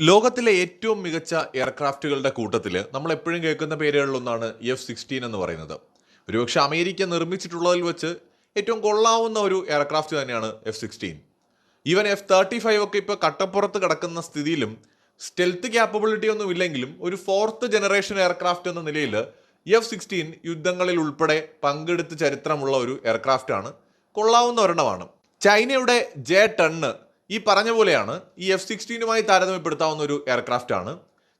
ലോകത്തിലെ ഏറ്റവും മികച്ച എയർക്രാഫ്റ്റുകളുടെ കൂട്ടത്തിൽ നമ്മൾ എപ്പോഴും കേൾക്കുന്ന പേരുകളിലൊന്നാണ് F-16 എന്ന് പറയുന്നത്. ഒരുപക്ഷെ അമേരിക്ക നിർമ്മിച്ചിട്ടുള്ളതിൽ വെച്ച് ഏറ്റവും കൊള്ളാവുന്ന ഒരു എയർക്രാഫ്റ്റ് തന്നെയാണ് F-16. ഈവൻ F-35 ഒക്കെ ഇപ്പോൾ കട്ടപ്പുറത്ത് കിടക്കുന്ന സ്ഥിതിയിലും സ്റ്റെൽത്ത് ക്യാപ്പബിലിറ്റി ഒന്നും ഇല്ലെങ്കിലും ഒരു ഫോർത്ത് ജനറേഷൻ എയർക്രാഫ്റ്റ് എന്ന നിലയിൽ F-16 യുദ്ധങ്ങളിൽ ഉൾപ്പെടെ പങ്കെടുത്ത ചരിത്രമുള്ള ഒരു എയർക്രാഫ്റ്റ് ആണ്. കൊള്ളാവുന്ന ഒരെണ്ണമാണ്. ചൈനയുടെ J-10 ഈ പറഞ്ഞ പോലെയാണ് ഈ F-16യുമായി താരതമ്യപ്പെടുത്താവുന്ന ഒരു എയർക്രാഫ്റ്റ് ആണ്.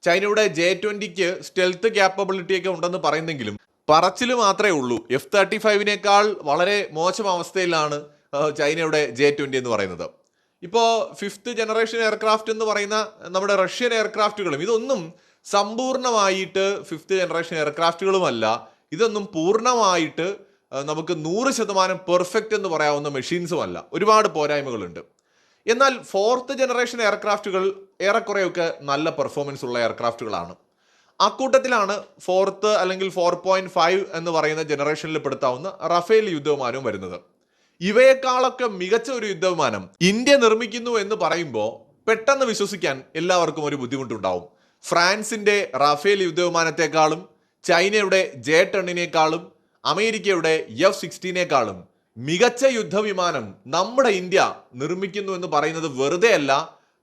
ചൈനയുടെ J-20ക്ക് സ്റ്റെൽത്ത് ക്യാപ്പബിലിറ്റി ഒക്കെ ഉണ്ടെന്ന് പറയുന്നെങ്കിലും പറച്ചിൽ മാത്രമേ ഉള്ളൂ. F-35നേക്കാൾ വളരെ മോശം അവസ്ഥയിലാണ് ചൈനയുടെ J-20 എന്ന് പറയുന്നത്. ഇപ്പോൾ ഫിഫ്ത്ത് ജനറേഷൻ എയർക്രാഫ്റ്റ് എന്ന് പറയുന്ന നമ്മുടെ റഷ്യൻ എയർക്രാഫ്റ്റുകളും ഇതൊന്നും സമ്പൂർണ്ണമായിട്ട് ഫിഫ്ത്ത് ജനറേഷൻ എയർക്രാഫ്റ്റുകളുമല്ല. ഇതൊന്നും പൂർണ്ണമായിട്ട് നമുക്ക് 100% പെർഫെക്റ്റ് എന്ന് പറയാവുന്ന മെഷീൻസും അല്ല. ഒരുപാട് പോരായ്മകളുണ്ട്. എന്നാൽ ഫോർത്ത് ജനറേഷൻ എയർക്രാഫ്റ്റുകൾ ഏറെക്കുറെയൊക്കെ നല്ല പെർഫോമൻസ് ഉള്ള എയർക്രാഫ്റ്റുകളാണ്. അക്കൂട്ടത്തിലാണ് ഫോർത്ത് അല്ലെങ്കിൽ 4.5 എന്ന് പറയുന്ന ജനറേഷനിൽ പെടുത്താവുന്ന റഫേൽ യുദ്ധവിമാനവും വരുന്നത്. ഇവയെക്കാളൊക്കെ മികച്ച ഒരു യുദ്ധവിമാനം ഇന്ത്യ നിർമ്മിക്കുന്നു എന്ന് പറയുമ്പോൾ പെട്ടെന്ന് വിശ്വസിക്കാൻ എല്ലാവർക്കും ഒരു ബുദ്ധിമുട്ടുണ്ടാവും. ഫ്രാൻസിന്റെ റഫേൽ യുദ്ധവിമാനത്തെക്കാളും ചൈനയുടെ J-10നേക്കാളും അമേരിക്കയുടെ F-16നേക്കാളും മികച്ച യുദ്ധവിമാനം നമ്മുടെ ഇന്ത്യ നിർമ്മിക്കുന്നു എന്ന് പറയുന്നത് വെറുതെ അല്ല.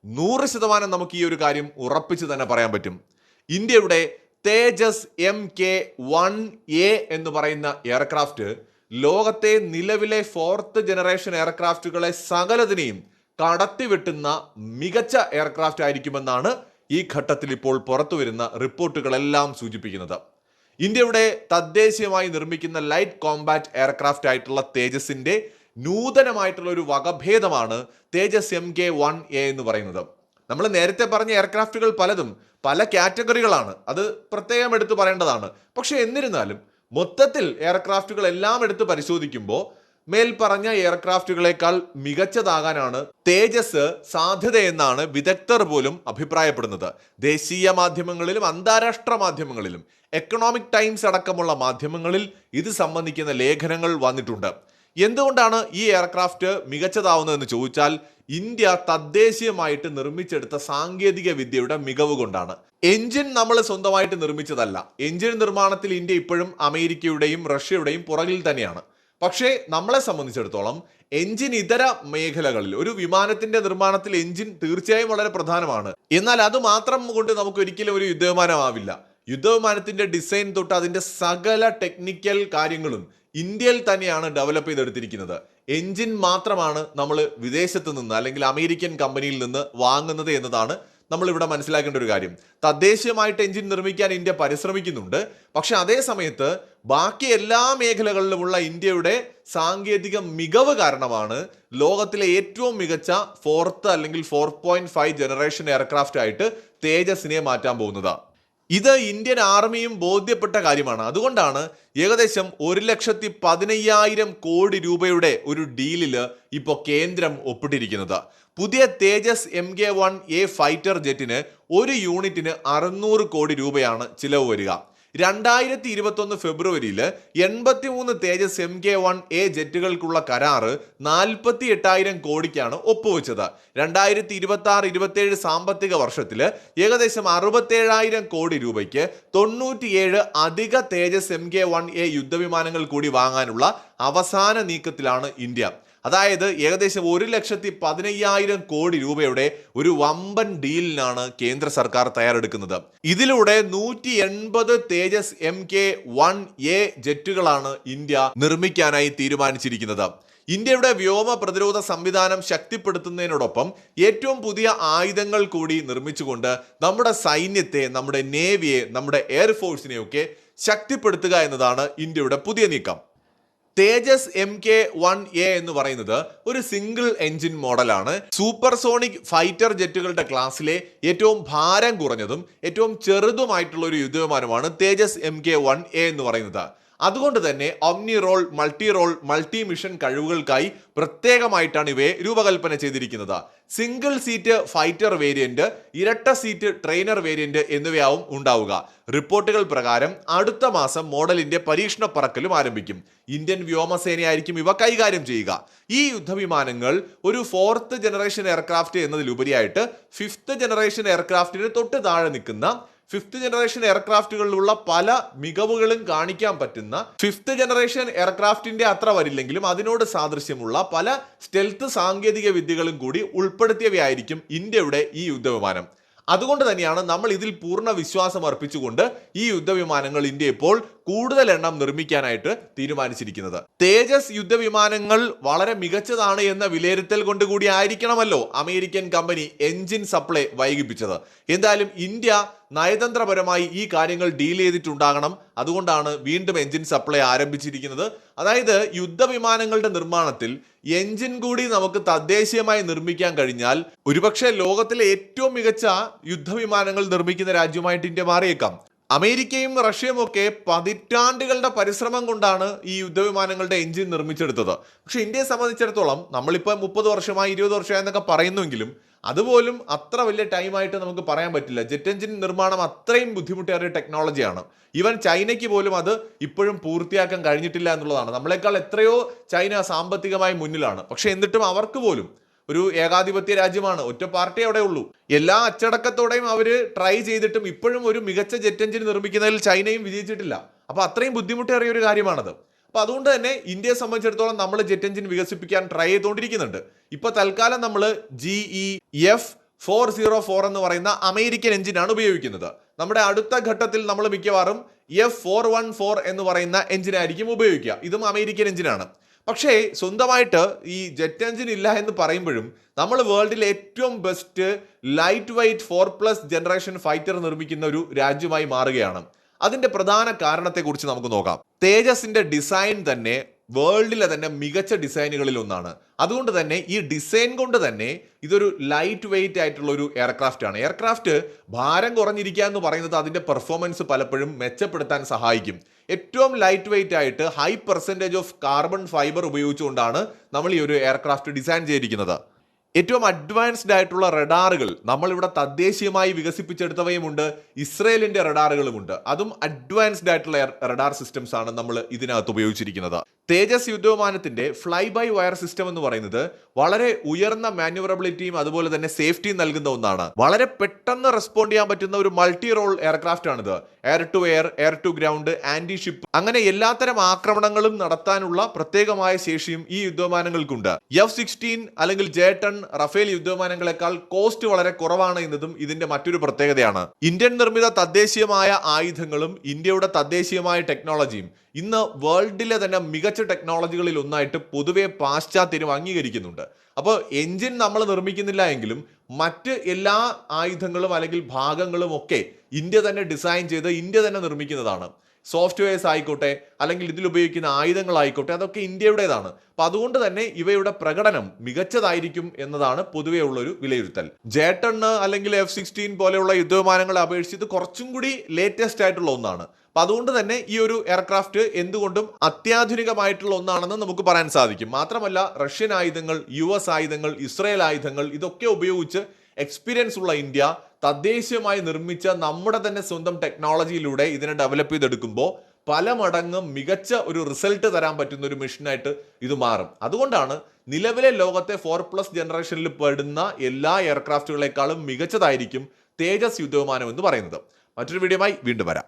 100% നമുക്ക് ഈ ഒരു കാര്യം ഉറപ്പിച്ച് തന്നെ പറയാൻ പറ്റും. ഇന്ത്യയുടെ തേജസ് Mk-1A എന്ന് പറയുന്ന എയർക്രാഫ്റ്റ് ലോകത്തെ നിലവിലെ ഫോർത്ത് ജനറേഷൻ എയർക്രാഫ്റ്റുകളെ സകലതിനെയും കടത്തിവെട്ടുന്ന മികച്ച എയർക്രാഫ്റ്റ് ആയിരിക്കുമെന്നാണ് ഈ ഘട്ടത്തിൽ ഇപ്പോൾ പുറത്തു വരുന്ന റിപ്പോർട്ടുകളെല്ലാം സൂചിപ്പിക്കുന്നത്. ഇന്ത്യയുടെ തദ്ദേശീയമായി നിർമ്മിക്കുന്ന ലൈറ്റ് കോമ്പാറ്റ് എയർക്രാഫ്റ്റ് ആയിട്ടുള്ള തേജസിന്റെ നൂതനമായിട്ടുള്ള ഒരു വകഭേദമാണ് തേജസ് Mk-1A എന്ന് പറയുന്നത്. നമ്മൾ നേരത്തെ പറഞ്ഞ എയർക്രാഫ്റ്റുകൾ പലതും പല കാറ്റഗറികളാണ്, അത് പ്രത്യേകം എടുത്തു പറയേണ്ടതാണ്. പക്ഷെ എന്നിരുന്നാലും മൊത്തത്തിൽ എയർക്രാഫ്റ്റുകൾ എല്ലാം എടുത്ത് പരിശോധിക്കുമ്പോൾ മേൽപ്പറഞ്ഞ എയർക്രാഫ്റ്റുകളെക്കാൾ മികച്ചതാകാനാണ് തേജസ് സാധ്യതയെന്നാണ് വിദഗ്ധർ പോലും അഭിപ്രായപ്പെടുന്നത്. ദേശീയ മാധ്യമങ്ങളിലും അന്താരാഷ്ട്ര മാധ്യമങ്ങളിലും എക്കണോമിക് ടൈംസ് അടക്കമുള്ള മാധ്യമങ്ങളിൽ ഇത് സംബന്ധിക്കുന്ന ലേഖനങ്ങൾ വന്നിട്ടുണ്ട്. എന്തുകൊണ്ടാണ് ഈ എയർക്രാഫ്റ്റ് മികച്ചതാവുന്നതെന്ന് ചോദിച്ചാൽ ഇന്ത്യ തദ്ദേശീയമായിട്ട് നിർമ്മിച്ചെടുത്ത സാങ്കേതിക വിദ്യയുടെ മികവ് കൊണ്ടാണ്. എഞ്ചിൻ നമ്മൾ സ്വന്തമായിട്ട് നിർമ്മിച്ചതല്ല. എഞ്ചിൻ നിർമ്മാണത്തിൽ ഇന്ത്യ ഇപ്പോഴും അമേരിക്കയുടെയും റഷ്യയുടെയും പുറകിൽ തന്നെയാണ്. പക്ഷേ നമ്മളെ സംബന്ധിച്ചിടത്തോളം എഞ്ചിൻ ഇതര മേഖലകളിൽ ഒരു വിമാനത്തിന്റെ നിർമ്മാണത്തിൽ എഞ്ചിൻ തീർച്ചയായും വളരെ പ്രധാനമാണ്. എന്നാൽ അത് മാത്രം കൊണ്ട് നമുക്ക് ഒരിക്കലും ഒരു യുദ്ധവിമാനമാവില്ല. യുദ്ധവിമാനത്തിന്റെ ഡിസൈൻ തൊട്ട് അതിന്റെ സകല ടെക്നിക്കൽ കാര്യങ്ങളും ഇന്ത്യയിൽ തന്നെയാണ് ഡെവലപ്പ് ചെയ്തെടുത്തിരിക്കുന്നത്. എഞ്ചിൻ മാത്രമാണ് നമ്മൾ വിദേശത്ത് നിന്ന് അല്ലെങ്കിൽ അമേരിക്കൻ കമ്പനിയിൽ നിന്ന് വാങ്ങുന്നത് എന്നതാണ് നമ്മൾ ഇവിടെ മനസ്സിലാക്കേണ്ട ഒരു കാര്യം. തദ്ദേശീയമായിട്ട് എഞ്ചിൻ നിർമ്മിക്കാൻ ഇന്ത്യ പരിശ്രമിക്കുന്നുണ്ട്. പക്ഷെ അതേ സമയത്ത് ബാക്കി എല്ലാ മേഖലകളിലുമുള്ള ഇന്ത്യയുടെ സാങ്കേതിക മികവ് കാരണമാണ് ലോകത്തിലെ ഏറ്റവും മികച്ച ഫോർത്ത് അല്ലെങ്കിൽ 4.5 ജനറേഷൻ എയർക്രാഫ്റ്റ് ആയിട്ട് തേജസിനെ മാറ്റാൻ പോകുന്നത്. ഇത് ഇന്ത്യൻ ആർമിയും ബോധ്യപ്പെട്ട കാര്യമാണ്. അതുകൊണ്ടാണ് ഏകദേശം 1,15,000 കോടി രൂപയുടെ ഒരു ഡീലില് ഇപ്പോൾ കേന്ദ്രം ഒപ്പിട്ടിരിക്കുന്നത്. പുതിയ തേജസ് Mk-1A ഫൈറ്റർ ജെറ്റിന് ഒരു യൂണിറ്റിന് 600 കോടി രൂപയാണ് ചിലവ് വരിക. 2021 ഫെബ്രുവരിയിൽ 83 തേജസ് Mk-1A ജെറ്റുകൾക്കുള്ള കരാറ് 48,000 കോടിക്കാണ് ഒപ്പുവെച്ചത്. 2026-27 സാമ്പത്തിക വർഷത്തിൽ ഏകദേശം 67,000 കോടി രൂപയ്ക്ക് 97 അധിക തേജസ് Mk-1A യുദ്ധവിമാനങ്ങൾ കൂടി വാങ്ങാനുള്ള അവസാന നീക്കത്തിലാണ് ഇന്ത്യ. അതായത് ഏകദേശം 1,15,000 കോടി രൂപയുടെ ഒരു വമ്പൻ ഡീലിനാണ് കേന്ദ്ര സർക്കാർ തയ്യാറെടുക്കുന്നത്. ഇതിലൂടെ 180 തേജസ് Mk-1A ജെറ്റുകളാണ് ഇന്ത്യ നിർമ്മിക്കാനായി തീരുമാനിച്ചിരിക്കുന്നത്. ഇന്ത്യയുടെ വ്യോമ പ്രതിരോധ സംവിധാനം ശക്തിപ്പെടുത്തുന്നതിനോടൊപ്പം ഏറ്റവും പുതിയ ആയുധങ്ങൾ കൂടി നിർമ്മിച്ചുകൊണ്ട് നമ്മുടെ സൈന്യത്തെ, നമ്മുടെ നേവിയെ, നമ്മുടെ എയർഫോഴ്സിനെയൊക്കെ ശക്തിപ്പെടുത്തുക എന്നതാണ് ഇന്ത്യയുടെ പുതിയ നീക്കം. തേജസ് Mk-1A എന്ന് പറയുന്നത് ഒരു സിംഗിൾ എഞ്ചിൻ മോഡലാണ്. സൂപ്പർസോണിക് ഫൈറ്റർ ജെറ്റുകളുടെ ക്ലാസ്സിലെ ഏറ്റവും ഭാരം കുറഞ്ഞതും ഏറ്റവും ചെറുതുമായിട്ടുള്ള ഒരു യുദ്ധവിമാനമാണ് തേജസ് Mk-1A എന്ന് പറയുന്നത്. അതുകൊണ്ട് തന്നെ omni role, multi role, multi mission കഴിവുകൾക്കായി പ്രത്യേകമായിട്ടാണ് ഇവയെ രൂപകൽപ്പന ചെയ്തിരിക്കുന്നത്. സിംഗിൾ സീറ്റ് ഫൈറ്റർ വേരിയന്റ്, ഇരട്ട സീറ്റ് ട്രെയിനർ വേരിയന്റ് എന്നിവയാവും ഉണ്ടാവുക. റിപ്പോർട്ടുകൾ പ്രകാരം അടുത്ത മാസം മോഡലിന്റെ പരീക്ഷണ പറക്കലും ആരംഭിക്കും. ഇന്ത്യൻ വ്യോമസേനയായിരിക്കും ഇവ കൈകാര്യം ചെയ്യുക. ഈ യുദ്ധവിമാനങ്ങൾ ഒരു 4th ജനറേഷൻ എയർക്രാഫ്റ്റ് എന്നതിലുപരിയായിട്ട് 5th ജനറേഷൻ എയർക്രാഫ്റ്റിന് തൊട്ട് താഴെ നിൽക്കുന്ന 5th ജനറേഷൻ എയർക്രാഫ്റ്റുകളിലുള്ള പല മികവുകളും കാണിക്കാൻ പറ്റുന്ന 5th ജനറേഷൻ എയർക്രാഫ്റ്റിന്റെ അത്ര വരില്ലെങ്കിലും അതിനോട് സാദൃശ്യമുള്ള പല സ്റ്റെൽത്ത് സാങ്കേതിക വിദ്യകളും കൂടി ഉൾപ്പെടുത്തിയവയായിരിക്കും ഇന്ത്യയുടെ ഈ യുദ്ധവിമാനം. അതുകൊണ്ട് തന്നെയാണ് നമ്മൾ ഇതിൽ പൂർണ്ണ വിശ്വാസം അർപ്പിച്ചുകൊണ്ട് ഈ യുദ്ധവിമാനങ്ങൾ ഇന്ത്യ ഇപ്പോൾ കൂടുതൽ എണ്ണം നിർമ്മിക്കാനായിട്ട് തീരുമാനിച്ചിരിക്കുന്നത്. തേജസ് യുദ്ധവിമാനങ്ങൾ വളരെ മികച്ചതാണ് എന്ന വിലയിരുത്തൽ കൊണ്ട് കൂടി ആയിരിക്കണമല്ലോ അമേരിക്കൻ കമ്പനി എഞ്ചിൻ സപ്ലൈ വൈകിപ്പിച്ചത്. എന്തായാലും ഇന്ത്യ നയതന്ത്രപരമായി ഈ കാര്യങ്ങൾ ഡീൽ ചെയ്തിട്ടുണ്ടാകണം. അതുകൊണ്ടാണ് വീണ്ടും എഞ്ചിൻ സപ്ലൈ ആരംഭിച്ചിരിക്കുന്നത്. അതായത് യുദ്ധവിമാനങ്ങളുടെ നിർമ്മാണത്തിൽ എഞ്ചിൻ കൂടി നമുക്ക് തദ്ദേശീയമായി നിർമ്മിക്കാൻ കഴിഞ്ഞാൽ ഒരുപക്ഷെ ലോകത്തിലെ ഏറ്റവും മികച്ച യുദ്ധവിമാനങ്ങൾ നിർമ്മിക്കുന്ന രാജ്യമായിട്ട് ഇന്ത്യ മാറിയേക്കാം. അമേരിക്കയും റഷ്യയും ഒക്കെ പതിറ്റാണ്ടുകളുടെ പരിശ്രമം കൊണ്ടാണ് ഈ യുദ്ധവിമാനങ്ങളുടെ എഞ്ചിൻ നിർമ്മിച്ചെടുത്തത്. പക്ഷെ ഇന്ത്യയെ സംബന്ധിച്ചിടത്തോളം നമ്മളിപ്പോൾ 30 വർഷമായി 20 വർഷമായി എന്നൊക്കെ പറയുന്നുവെങ്കിലും അതുപോലും അത്ര വലിയ ടൈമായിട്ട് നമുക്ക് പറയാൻ പറ്റില്ല. ജെറ്റ് എഞ്ചിൻ നിർമ്മാണം അത്രയും ബുദ്ധിമുട്ടേറിയ ടെക്നോളജിയാണ്. ഈവൻ ചൈനയ്ക്ക് പോലും അത് ഇപ്പോഴും പൂർത്തിയാക്കാൻ കഴിഞ്ഞിട്ടില്ല എന്നുള്ളതാണ്. നമ്മളെക്കാൾ എത്രയോ ചൈന സാമ്പത്തികമായി മുന്നിലാണ്. പക്ഷെ എന്നിട്ടും അവർക്ക് പോലും ഒരു ഏകാധിപത്യ രാജ്യമാണ്, ഒറ്റ പാർട്ടി അവിടെ ഉള്ളൂ. എല്ലാ അച്ചടക്കത്തോടെയും അവർ ട്രൈ ചെയ്തിട്ടും ഇപ്പോഴും ഒരു മികച്ച ജെറ്റ് എഞ്ചിൻ നിർമ്മിക്കുന്നതിൽ ചൈനയും വിജയിച്ചിട്ടില്ല. അപ്പൊ അത്രയും ബുദ്ധിമുട്ടേറിയ ഒരു കാര്യമാണത്. അപ്പൊ അതുകൊണ്ട് തന്നെ ഇന്ത്യയെ സംബന്ധിച്ചിടത്തോളം നമ്മൾ ജെറ്റ് എഞ്ചിൻ വികസിപ്പിക്കാൻ ട്രൈ ചെയ്തുകൊണ്ടിരിക്കുന്നുണ്ട്. ഇപ്പൊ തൽക്കാലം നമ്മൾ GE-F404 എന്ന് പറയുന്ന അമേരിക്കൻ എഞ്ചിനാണ് ഉപയോഗിക്കുന്നത്. നമ്മുടെ അടുത്ത ഘട്ടത്തിൽ നമ്മൾ മിക്കവാറും F414 എന്ന് പറയുന്ന എഞ്ചിനായിരിക്കും ഉപയോഗിക്കുക. ഇതും അമേരിക്കൻ എഞ്ചിനാണ്. പക്ഷേ സ്വന്തമായിട്ട് ഈ ജെറ്റ് എഞ്ചിൻ ഇല്ല എന്ന് പറയുമ്പോഴും നമ്മൾ വേൾഡിലെ ഏറ്റവും best light weight 4+ generation fighter നിർമ്മിക്കുന്ന ഒരു രാജ്യമായി മാറുകയാണ്. അതിന്റെ പ്രധാന കാരണത്തെക്കുറിച്ച് നമുക്ക് നോക്കാം. തേജസിന്റെ ഡിസൈൻ തന്നെ വേൾഡിലെ തന്നെ മികച്ച ഡിസൈനുകളിൽ ഒന്നാണ്. അതുകൊണ്ട് തന്നെ ഈ ഡിസൈൻ കൊണ്ട് തന്നെ ഇതൊരു ലൈറ്റ് വെയ്റ്റ് ആയിട്ടുള്ള ഒരു എയർക്രാഫ്റ്റ് ആണ്. എയർക്രാഫ്റ്റ് ഭാരം കുറഞ്ഞിരിക്കുക എന്ന് പറയുന്നത് അതിന്റെ പെർഫോമൻസ് പലപ്പോഴും മെച്ചപ്പെടുത്താൻ സഹായിക്കും. ഏറ്റവും ലൈറ്റ് വെയ്റ്റ് ആയിട്ട് high percentage of carbon fibre ഉപയോഗിച്ചുകൊണ്ടാണ് നമ്മൾ ഈ ഒരു എയർക്രാഫ്റ്റ് ഡിസൈൻ ചെയ്തിരിക്കുന്നത്. ഏറ്റവും അഡ്വാൻസ്ഡ് ആയിട്ടുള്ള റഡാറുകൾ നമ്മളിവിടെ തദ്ദേശീയമായി വികസിപ്പിച്ചെടുത്തവയുമുണ്ട്, ഇസ്രയേലിന്റെ റഡാറുകളുമുണ്ട്. അതും അഡ്വാൻസ്ഡ് ആയിട്ടുള്ള റഡാർ സിസ്റ്റംസ് ആണ് നമ്മൾ ഇതിനകത്ത് ഉപയോഗിച്ചിരിക്കുന്നത്. തേജസ് യുദ്ധവിമാനത്തിന്റെ ഫ്ലൈ ബൈ വയർ സിസ്റ്റം എന്ന് പറയുന്നത് വളരെ ഉയർന്ന മാന്യൂവറബിലിറ്റിയും അതുപോലെ തന്നെ സേഫ്റ്റിയും നൽകുന്ന ഒന്നാണ്. വളരെ പെട്ടെന്ന് റെസ്പോണ്ട് ചെയ്യാൻ പറ്റുന്ന ഒരു മൾട്ടി റോൾ എയർക്രാഫ്റ്റ് ആണിത്. Air to air, air to ground, anti ship, അങ്ങനെ എല്ലാത്തരം ആക്രമണങ്ങളും നടത്താനുള്ള പ്രത്യേകമായ ശേഷിയും ഈ യുദ്ധവിമാനങ്ങൾക്കുണ്ട്. F-16 അല്ലെങ്കിൽ J-10 റഫേൽ യുദ്ധവിമാനങ്ങളെക്കാൾ കോസ്റ്റ് വളരെ കുറവാണ് എന്നതും ഇതിന്റെ മറ്റൊരു പ്രത്യേകതയാണ്. ഇന്ത്യൻ നിർമ്മിത തദ്ദേശീയമായ ആയുധങ്ങളും ഇന്ത്യയുടെ തദ്ദേശീയമായ ടെക്നോളജിയും ഇന്ന് വേൾഡിലെ തന്നെ മികച്ച ടെക്നോളജികളിൽ ഒന്നായിട്ട് പൊതുവെ പാശ്ചാത്യരും അംഗീകരിക്കുന്നുണ്ട്. അപ്പോൾ എഞ്ചിൻ നമ്മൾ നിർമ്മിക്കുന്നില്ല എങ്കിലും മറ്റ് എല്ലാ ആയുധങ്ങളും അല്ലെങ്കിൽ ഭാഗങ്ങളും ഒക്കെ ഇന്ത്യ തന്നെ ഡിസൈൻ ചെയ്ത് ഇന്ത്യ തന്നെ നിർമ്മിക്കുന്നതാണ്. സോഫ്റ്റ്വെയർസ് ആയിക്കോട്ടെ അല്ലെങ്കിൽ ഇതിൽ ഉപയോഗിക്കുന്ന ആയുധങ്ങളായിക്കോട്ടെ അതൊക്കെ ഇന്ത്യയുടേതാണ്. അപ്പൊ അതുകൊണ്ട് തന്നെ ഇവയുടെ പ്രകടനം മികച്ചതായിരിക്കും എന്നതാണ് പൊതുവെ ഉള്ളൊരു വിലയിരുത്തൽ. J-10 അല്ലെങ്കിൽ F-16 പോലെയുള്ള യുദ്ധവിമാനങ്ങളെ അപേക്ഷിച്ച് ഇത് കുറച്ചും കൂടി ലേറ്റസ്റ്റ് ആയിട്ടുള്ള ഒന്നാണ്. അപ്പൊ അതുകൊണ്ട് തന്നെ ഈ ഒരു എയർക്രാഫ്റ്റ് എന്തുകൊണ്ടും അത്യാധുനികമായിട്ടുള്ള ഒന്നാണെന്ന് നമുക്ക് പറയാൻ സാധിക്കും. മാത്രമല്ല റഷ്യൻ ആയുധങ്ങൾ, US ആയുധങ്ങൾ, ഇസ്രായേൽ ആയുധങ്ങൾ ഇതൊക്കെ ഉപയോഗിച്ച് എക്സ്പീരിയൻസ് ഉള്ള ഇന്ത്യ തദ്ദേശീയമായി നിർമ്മിച്ച നമ്മുടെ തന്നെ സ്വന്തം ടെക്നോളജിയിലൂടെ ഇതിനെ ഡെവലപ്പ് ചെയ്തെടുക്കുമ്പോൾ പല മടങ്ങ് മികച്ച ഒരു റിസൾട്ട് തരാൻ പറ്റുന്ന ഒരു മിഷനായിട്ട് ഇത് മാറും. അതുകൊണ്ടാണ് നിലവിലെ ലോകത്തെ 4+ ജനറേഷനിൽ പെടുന്ന എല്ലാ എയർക്രാഫ്റ്റുകളെക്കാളും മികച്ചതായിരിക്കും തേജസ് യുദ്ധവിമാനം എന്ന് പറയുന്നത്. മറ്റൊരു വീഡിയോയുമായി വീണ്ടും വരാം.